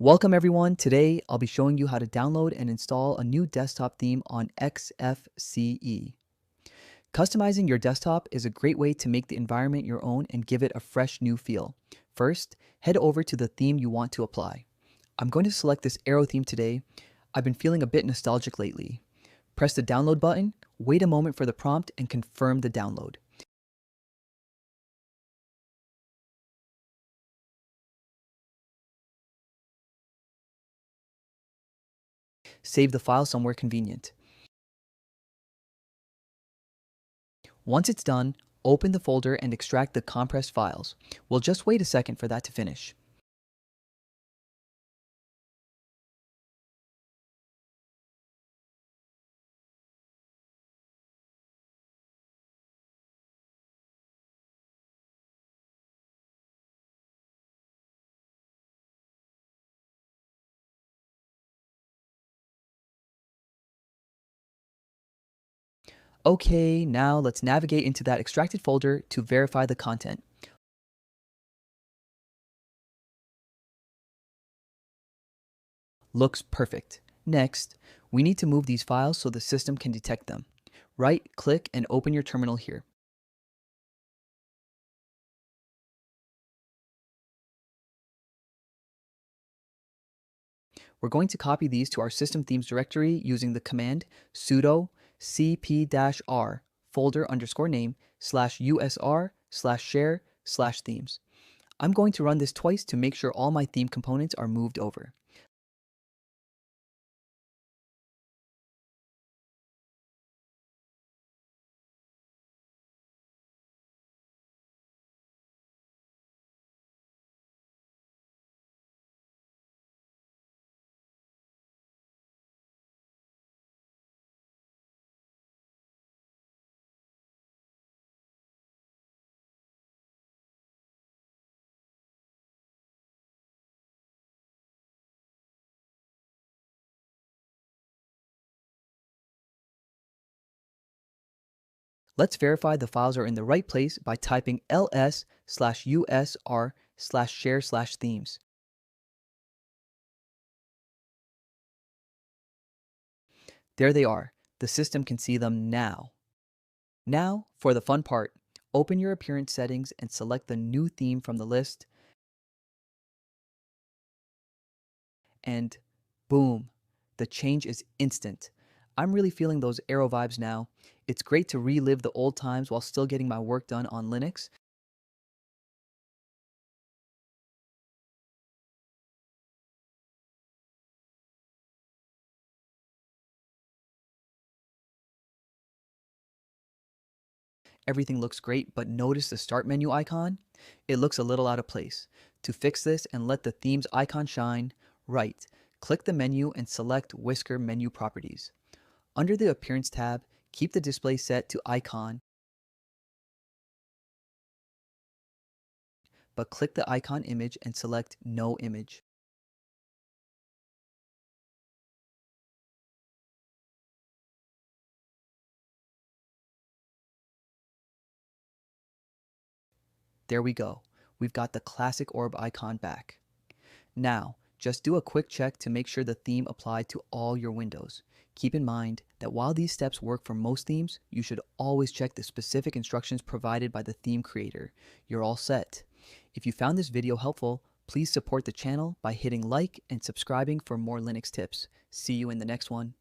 Welcome everyone. Today I'll be showing you how to download and install a new desktop theme on XFCE. Customizing your desktop is a great way to make the environment your own and give it a fresh new feel. First, head over to the theme you want to apply. I'm going to select this arrow theme today. I've been feeling a bit nostalgic lately. Press the download button, wait a moment for the prompt, and confirm the download. Save the file somewhere convenient. Once it's done, open the folder and extract the compressed files. We'll just wait a second for that to finish. Okay, now let's navigate into that extracted folder to verify the content. Looks perfect. Next, we need to move these files so the system can detect them. Right-click and open your terminal here. We're going to copy these to our system themes directory using the command sudo cp-r folder_name /usr/share/themes. I'm going to run this twice to make sure all my theme components are moved over. Let's verify the files are in the right place by typing ls/usr/share/themes. There they are. The system can see them now. Now, for the fun part, open your appearance settings and select the new theme from the list, and boom, the change is instant. I'm really feeling those arrow vibes now. It's great to relive the old times while still getting my work done on Linux. Everything looks great, but notice the start menu icon? It looks a little out of place. To fix this and let the themes icon shine, right, click the menu and select Whisker Menu Properties. Under the Appearance tab, keep the display set to icon, but click the icon image and select No Image. There we go. We've got the classic orb icon back. Now, just do a quick check to make sure the theme applied to all your windows. Keep in mind that while these steps work for most themes, you should always check the specific instructions provided by the theme creator. You're all set. If you found this video helpful, please support the channel by hitting like and subscribing for more Linux tips. See you in the next one.